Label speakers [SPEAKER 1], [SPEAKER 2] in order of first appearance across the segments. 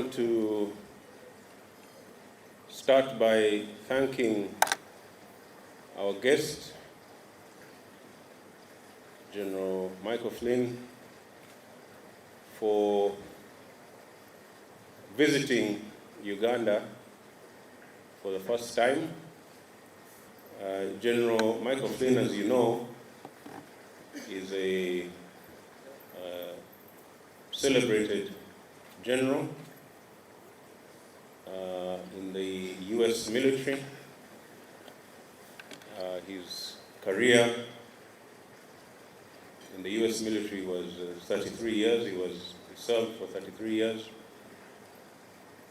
[SPEAKER 1] want to start by thanking our guest, General Michael Flynn, for visiting Uganda for the first time. General Michael Flynn, as you know, is a celebrated general in the U.S. military. His career in the U.S. military was 33 years. He served for 33 years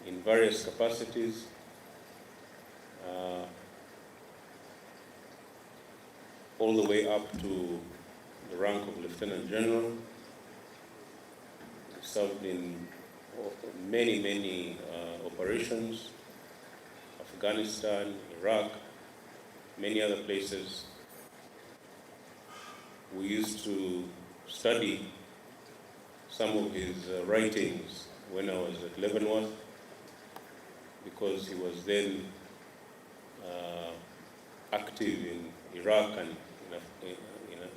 [SPEAKER 1] in various capacities. All the way up to the rank of Lieutenant General. He served in many operations, Afghanistan, Iraq, many other places. We used to study some of his writings when I was at Leavenworth, because he was then active in Iraq and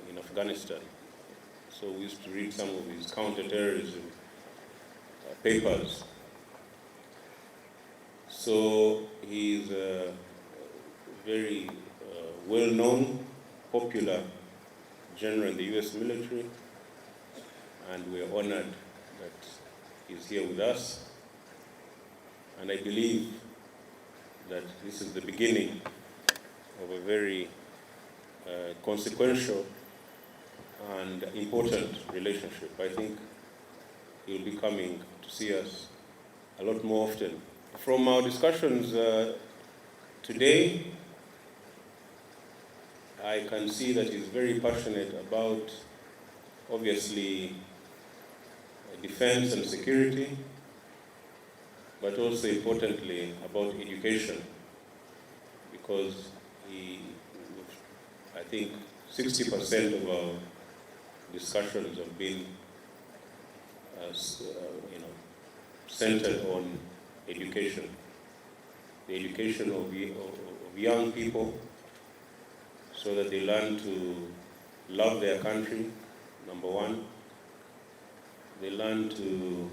[SPEAKER 1] in Afghanistan. So we used to read some of his counterterrorism papers. So he is a very well-known, popular general in the U.S. military, and we are honored that he's here with us. And I believe that this is the beginning of a very consequential and important relationship. I think he'll be coming to see us a lot more often. From our discussions today, I can see that he's very passionate about, obviously, defense and security, but also importantly about education, because I think 60% of our discussions have been centered on education, the education of young people, so that they learn to love their country, number one. They learn to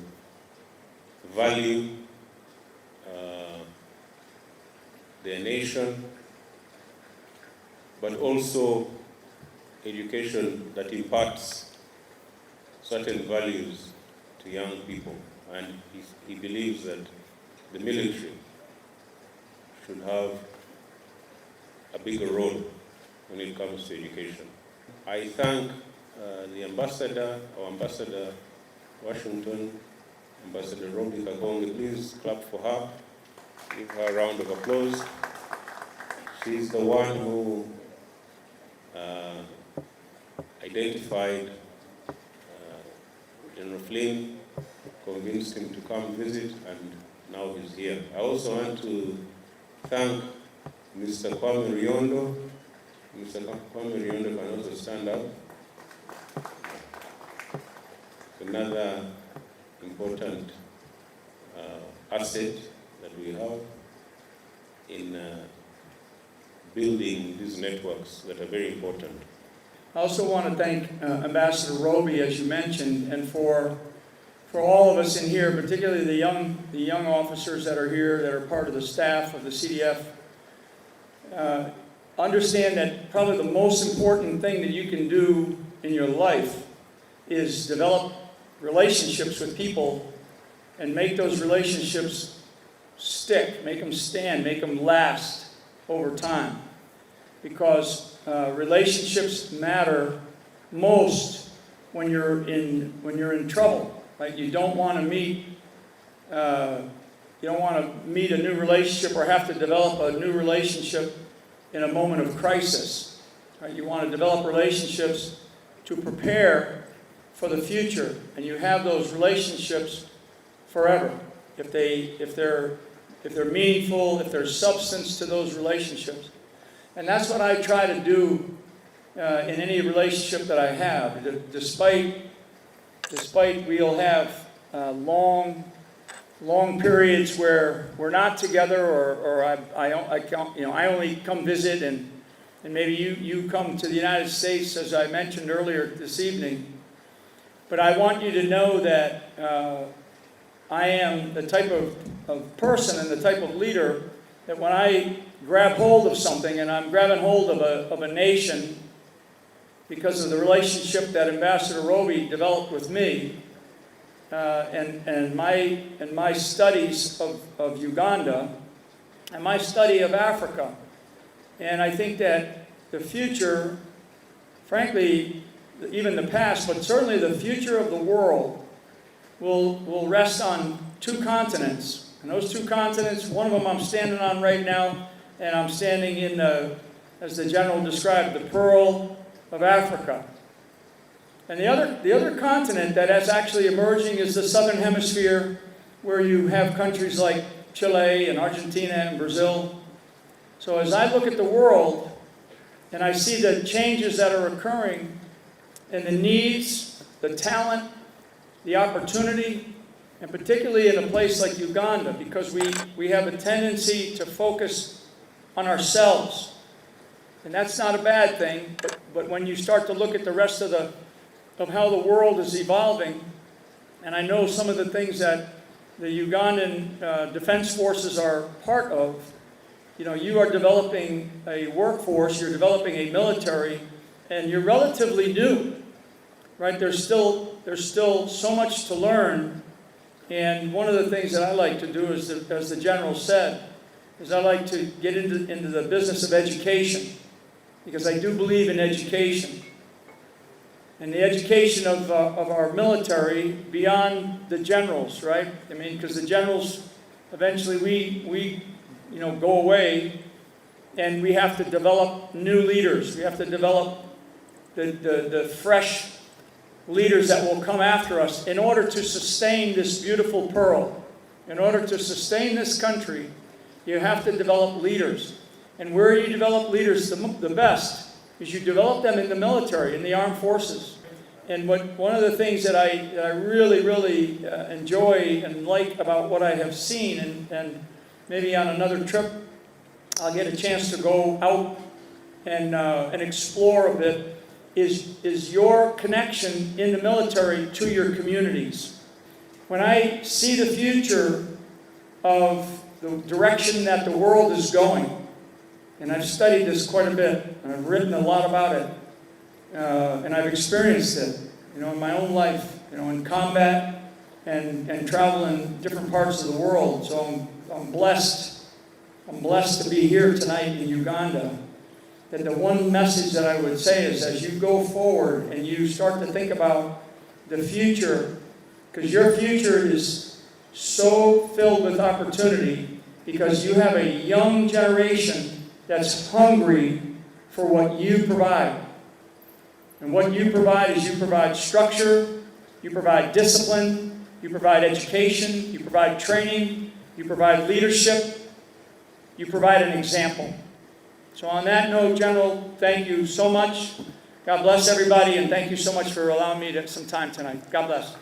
[SPEAKER 1] value their nation, but also education that imparts certain values to young people. And he believes that the military should have a bigger role when it comes to education. I thank the ambassador, our ambassador Washington, Ambassador Robi Kagonge. Please clap for her. Give her a round of applause. She's the one who identified General Flynn, convinced him to come visit, and now he's here. I also want to thank Mr. Kwame Riondo. Mr. Kwame Riondo can also stand up. Another important asset that we have in building these networks that are very important.
[SPEAKER 2] I also want to thank Ambassador Robi, as you mentioned, and for all of us in here, particularly the young officers that are here, that are part of the staff of the CDF. Understand that probably the most important thing that you can do in your life is develop relationships with people and make those relationships stick, make them stand, make them last over time. Because relationships matter most when you're in trouble. Right? You don't want to meet a new relationship or have to develop a new relationship in a moment of crisis. Right? You want to develop relationships to prepare for the future, and you have those relationships forever. If they're meaningful, if there's substance to those relationships. And that's what I try to do in any relationship that I have. Despite we'll have long long periods where we're not together, or I only come visit, and maybe you come to the United States, as I mentioned earlier this evening. But I want you to know that I am the type of person and the type of leader that when I grab hold of something, and I'm grabbing hold of a nation because of the relationship that Ambassador Roby developed with me, and my studies of Uganda, and my study of Africa. And I think that the future, frankly, even the past, but certainly the future of the world will rest on two continents. And those two continents, one of them I'm standing on right now, and I'm standing in, as the general described, the Pearl of Africa. And the other continent that is actually emerging is the Southern Hemisphere, where you have countries like Chile and Argentina and Brazil. So as I look at the world, and I see the changes that are occurring, and the needs, the talent, the opportunity, and particularly in a place like Uganda, because we have a tendency to focus on ourselves. And that's not a bad thing, but when you start to look at the rest of how the world is evolving, and I know some of the things that the Ugandan Defense Forces are part of, you are developing a workforce, you're developing a military, and you're relatively new, right? There's still so much to learn, and one of the things that I like to do is, as the general said, is I like to get into the business of education, because I do believe in education. And the education of our military beyond the generals, right? I mean, because the generals, eventually we go away, and we have to develop new leaders. We have to develop the fresh leaders that will come after us in order to sustain this beautiful pearl. In order to sustain this country, you have to develop leaders. And where you develop leaders the best is you develop them in the military, in the armed forces. And one of the things that I really, really enjoy and like about what I have seen, and maybe on another trip I'll get a chance to go out and explore a bit, is your connection in the military to your communities. When I see the future of the direction that the world is going, and I've studied this quite a bit, and I've written a lot about it, and I've experienced it, in my own life, in combat and travel in different parts of the world. So I'm blessed. I'm blessed to be here tonight in Uganda. That the one message that I would say is, as you go forward and you start to think about the future, because your future is so filled with opportunity, because you have a young generation that's hungry for what you provide. And what you provide is you provide structure, you provide discipline, you provide education, you provide training, you provide leadership, you provide an example. So on that note, General, thank you so much. God bless everybody, and thank you so much for allowing me some time tonight. God bless.